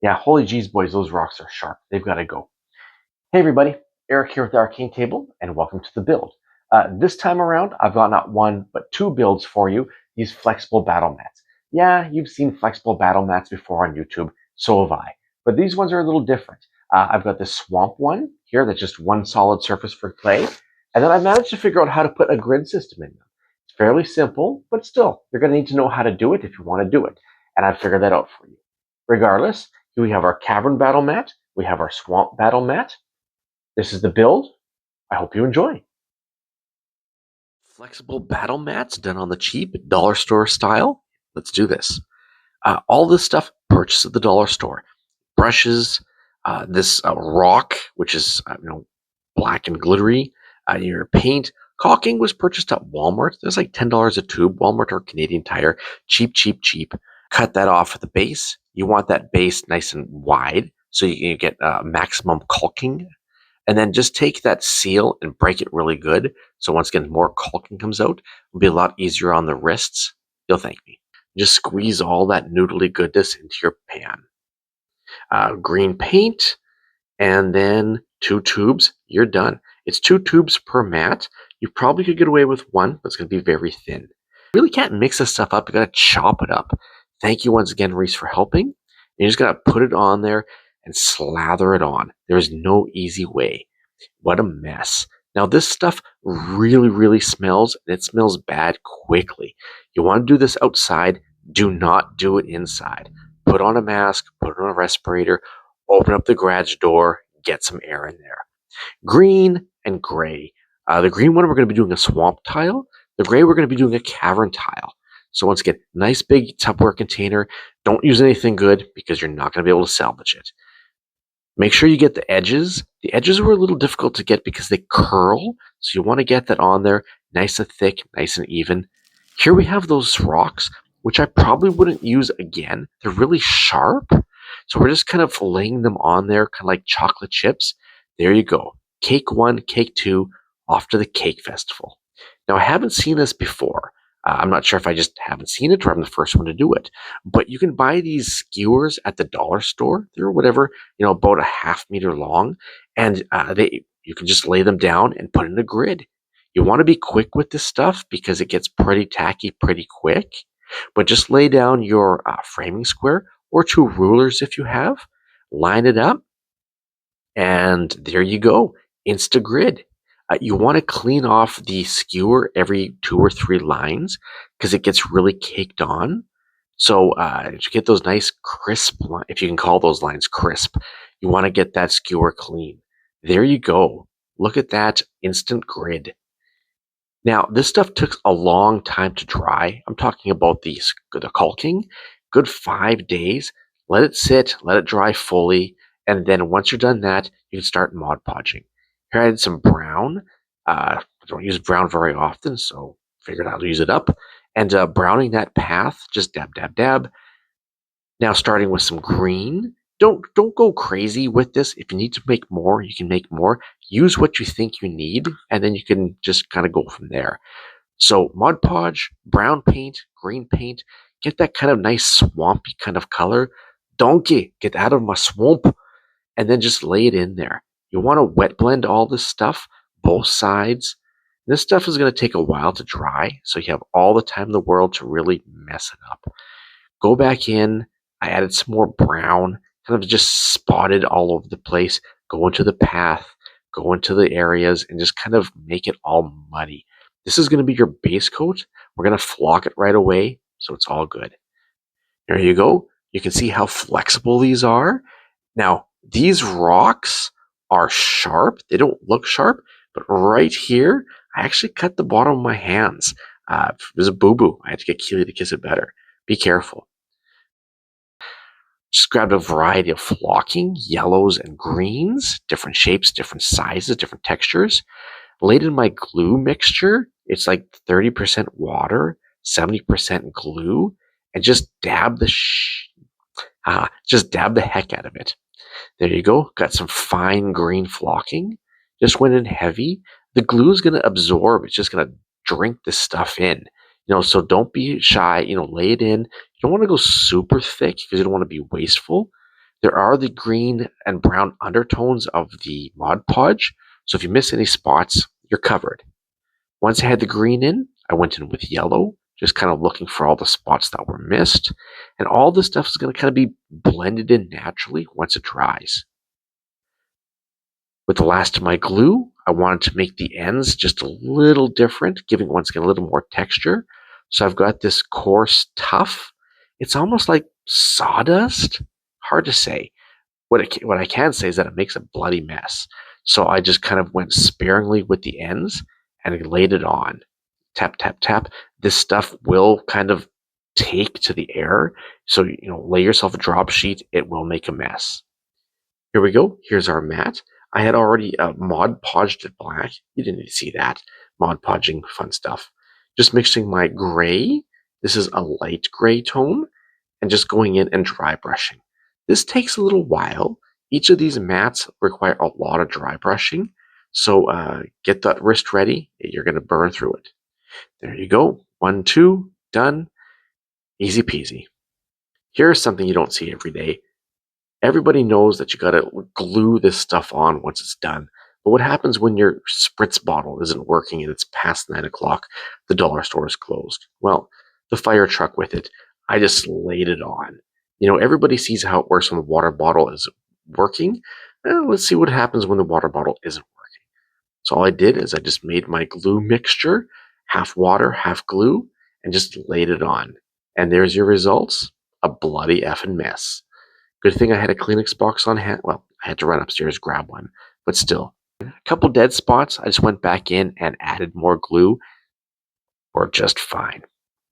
Yeah, holy jeez, boys, those rocks are sharp. They've got to go. Hey, everybody. Eric here with the Arcane Table, and welcome to the build. This time around, I've got not one, but two builds for you, these flexible battle mats. Yeah, you've seen flexible battle mats before on YouTube, so have I. But these ones are a little different. I've got this swamp one here that's just one solid surface for clay, and then I managed to figure out how to put a grid system in them. It's fairly simple, but still, you're going to need to know how to do it if you want to do it, and I've figured that out for you. Regardless, here we have our Cavern battle mat, we have our swamp battle mat. This is the build. I hope you enjoy. Flexible battle mats done on the cheap, dollar store style. Let's do this. All this stuff purchased at the dollar store. Brushes, this rock, which is black and glittery. Your paint. Caulking was purchased at Walmart. There's like $10 a tube. Walmart or Canadian Tire. Cheap, cheap, cheap. Cut that off at the base. You want that base nice and wide so you get maximum caulking. And then just take that seal and break it really good. So once again, more caulking comes out. It'll be a lot easier on the wrists. You'll thank me. Just squeeze all that noodly goodness into your pan. Green paint, and then 2 tubes. You're done. It's 2 tubes per mat. You probably could get away with one, but it's going to be very thin. You really can't mix this stuff up. You got to chop it up. Thank you once again, Reese, for helping. You're just going to put it on there and slather it on. There's no easy way. What a mess. Now this stuff really, really smells, and it smells bad quickly. You want to do this outside. Do not do it inside. Put on a mask, put on a respirator, open up the garage door, get some air in there. Green and gray. The green one, we're going to be doing a swamp tile. The gray, we're going to be doing a cavern tile. So once again, nice big Tupperware container. Don't use anything good because you're not going to be able to salvage it. Make sure you get the edges. The edges were a little difficult to get because they curl. So you want to get that on there nice and thick, nice and even. Here we have those rocks, which I probably wouldn't use again. They're really sharp. So we're just kind of laying them on there, kind of like chocolate chips. There you go. Cake 1, cake 2, off to the cake festival. Now, I haven't seen this before. I'm not sure if I just haven't seen it or I'm the first one to do it. But you can buy these skewers at the dollar store. They're whatever, about a ½ meter long. And you can just lay them down and put in a grid. You want to be quick with this stuff because it gets pretty tacky pretty quick. But just lay down your framing square or 2 rulers if you have. Line it up. And there you go. Insta-grid. You want to clean off the skewer every 2 or 3 lines because it gets really caked on. So to get those nice crisp, if you can call those lines crisp, you want to get that skewer clean. There you go. Look at that instant grid. Now, this stuff took a long time to dry. I'm talking about the caulking. Good 5 days. Let it sit, let it dry fully, and then once you're done that, you can start Mod Podging. Here I had some brown. I don't use brown very often, so figured I'll use it up. And browning that path, just dab, dab, dab. Now starting with some green. Don't go crazy with this. If you need to make more, you can make more. Use what you think you need, and then you can just kind of go from there. So Mod Podge, brown paint, green paint. Get that kind of nice swampy kind of color. Donkey, get out of my swamp. And then just lay it in there. You want to wet blend all this stuff, both sides. This stuff is going to take a while to dry, so you have all the time in the world to really mess it up. Go back in. I added some more brown, kind of just spotted all over the place. Go into the path, go into the areas, and just kind of make it all muddy. This is going to be your base coat. We're going to flock it right away, so it's all good. There you go. You can see how flexible these are. Now, these rocks are sharp. They don't look sharp, but right here, I actually cut the bottom of my hands. It was a boo-boo. I had to get Keely to kiss it better. Be careful. Just grabbed a variety of flocking, yellows and greens, different shapes, different sizes, different textures. Laid in my glue mixture. It's like 30% water, 70% glue, and just dab the heck out of it. There you go. Got some fine green flocking. Just went in heavy. The glue is going to absorb. It's just going to drink this stuff in. So don't be shy. Lay it in. You don't want to go super thick because you don't want to be wasteful. There are the green and brown undertones of the Mod Podge, so if you miss any spots, you're covered. Once I had the green in, I went in with yellow, just kind of looking for all the spots that were missed. And all this stuff is going to kind of be blended in naturally once it dries. With the last of my glue, I wanted to make the ends just a little different, giving once again a little more texture. So I've got this coarse tuff. It's almost like sawdust. Hard to say. What I can say is that it makes a bloody mess. So I just kind of went sparingly with the ends and laid it on. Tap, tap, tap. This stuff will kind of take to the air. So, lay yourself a drop sheet. It will make a mess. Here we go. Here's our mat. I had already Mod Podged it black. You didn't need to see that. Mod Podging, fun stuff. Just mixing my gray. This is a light gray tone. And just going in and dry brushing. This takes a little while. Each of these mats require a lot of dry brushing. So get that wrist ready. You're going to burn through it. There you go. 1, 2, done. Easy peasy. Here's something you don't see every day. Everybody knows that you got to glue this stuff on once it's done. But what happens when your spritz bottle isn't working and it's past 9 o'clock? The dollar store is closed. Well, the fire truck with it, I just laid it on. Everybody sees how it works when the water bottle is working. Let's see what happens when the water bottle isn't working. So all I did is I just made my glue mixture, half water, half glue, and just laid it on. And there's your results, a bloody effing mess. Good thing I had a Kleenex box on hand. Well, I had to run upstairs, grab one, but still. A couple dead spots, I just went back in and added more glue, or just fine.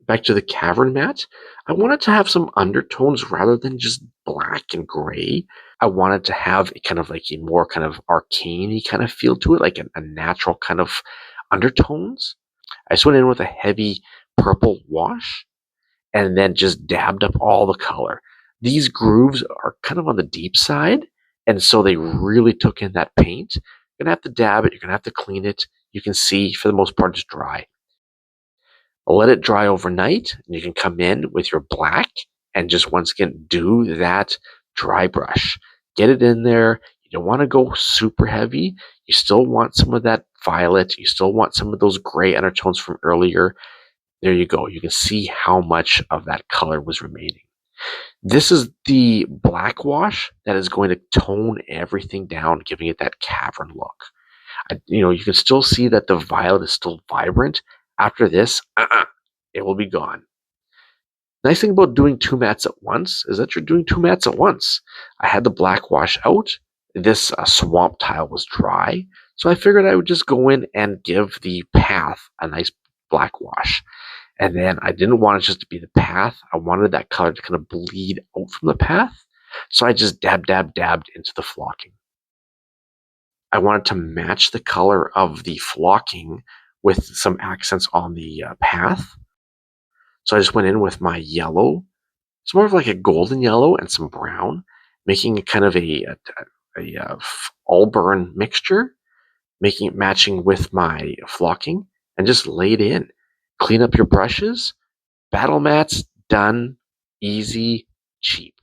Back to the Cavern mat, I wanted to have some undertones rather than just black and gray. I wanted to have kind of like a more kind of arcane-y kind of feel to it, like a natural kind of undertones. I just went in with a heavy purple wash and then just dabbed up all the color. These grooves are kind of on the deep side, and so they really took in that paint. You're going to have to dab it. You're going to have to clean it. You can see, for the most part, it's dry. Let it dry overnight, and you can come in with your black and just once again do that dry brush. Get it in there. You don't want to go super heavy. You still want some of that violet. You still want some of those gray undertones from earlier. There you go. You can see how much of that color was remaining. This is the black wash that is going to tone everything down, giving it that cavern look. You can still see that the violet is still vibrant. After this, it will be gone. Nice thing about doing 2 mats at once is that you're doing 2 mats at once. I had the black wash out. This swamp tile was dry, so I figured I would just go in and give the path a nice black wash. And then I didn't want it just to be the path. I wanted that color to kind of bleed out from the path. So I just dabbed into the flocking. I wanted to match the color of the flocking with some accents on the path. So I just went in with my yellow. It's more of like a golden yellow and some brown, making it kind of a Allburn mixture, making it matching with my flocking, and just laid in. Clean up your brushes. Battle mats, done, easy, cheap.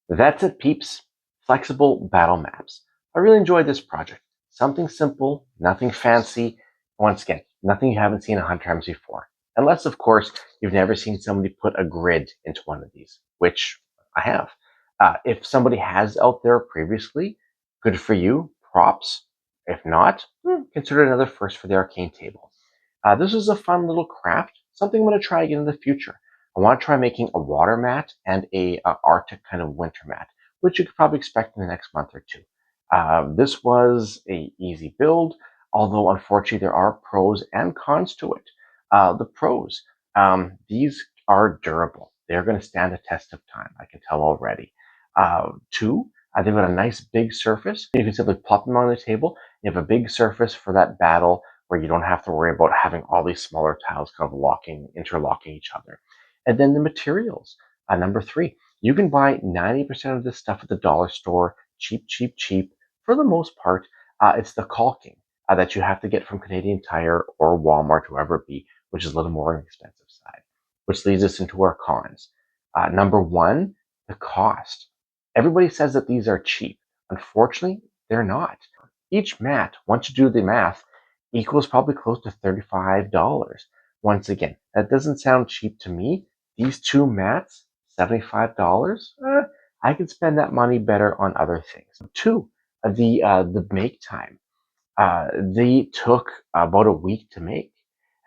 That's it, peeps. Flexible battle maps. I really enjoyed this project. Something simple, nothing fancy. Once again, nothing you haven't seen 100 times before. Unless, of course, you've never seen somebody put a grid into one of these, which I have. If somebody has out there previously, good for you, props. If not, consider another first for the Arcane table. This was a fun little craft, something I'm going to try again in the future. I want to try making a water mat and a Arctic kind of winter mat, which you could probably expect in the next month or two. This was a easy build, although unfortunately there are pros and cons to it. The pros, these are durable. They're going to stand the test of time, I can tell already. 2, they've got a nice big surface. You can simply plop them on the table. You have a big surface for that battle where you don't have to worry about having all these smaller tiles kind of interlocking each other. And then the materials. Number 3, you can buy 90% of this stuff at the dollar store, cheap, for the most part. It's the caulking that you have to get from Canadian Tire or Walmart, whoever it be, which is a little more on the expensive side. Which leads us into our cons. Number 1, The cost. Everybody says that these are cheap. Unfortunately, they're not. Each mat, once you do the math, equals probably close to $35. Once again, that doesn't sound cheap to me. These two mats, $75. I could spend that money better on other things. Two, the make time. They took about a week to make.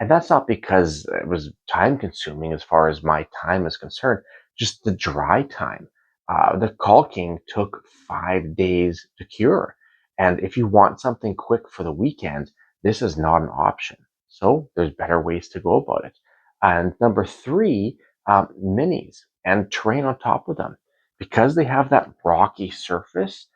And that's not because it was time consuming as far as my time is concerned, just the dry time. The caulking took 5 days to cure. And if you want something quick for the weekend, this is not an option. So there's better ways to go about it. And number three, minis and terrain on top of them. Because they have that rocky surface,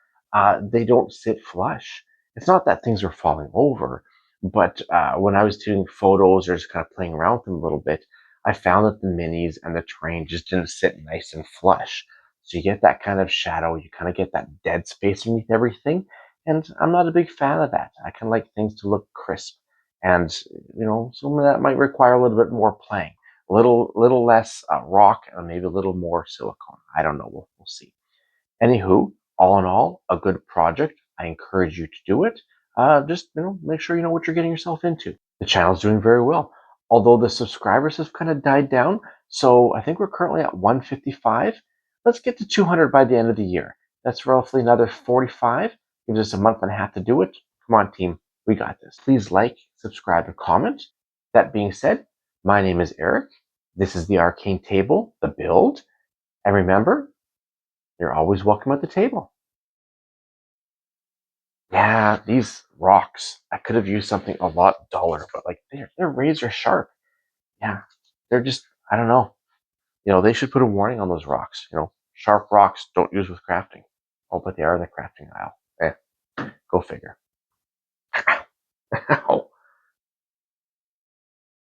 they don't sit flush. It's not that things are falling over, but when I was doing photos or just kind of playing around with them a little bit, I found that the minis and the terrain just didn't sit nice and flush. So you get that kind of shadow, you kind of get that dead space underneath everything. And I'm not a big fan of that. I kind of like things to look crisp. And, some of that might require a little bit more playing. A little less rock and maybe a little more silicone. I don't know. We'll see. Anywho, all in all, a good project. I encourage you to do it. Just make sure you know what you're getting yourself into. The channel's doing very well, although the subscribers have kind of died down. So I think we're currently at 155. Let's get to 200 by the end of the year. That's roughly another 45. Gives us a month and a half to do it. Come on, team, we got this. Please like, subscribe, and comment. That being said, my name is Eric. This is the Arcane Table, the build, and remember, you're always welcome at the table. Yeah, these rocks. I could have used something a lot duller, but they're razor sharp. Yeah, they're just I don't know. They should put a warning on those rocks. Sharp rocks don't use with crafting. Oh, but they are in the crafting aisle. Go figure.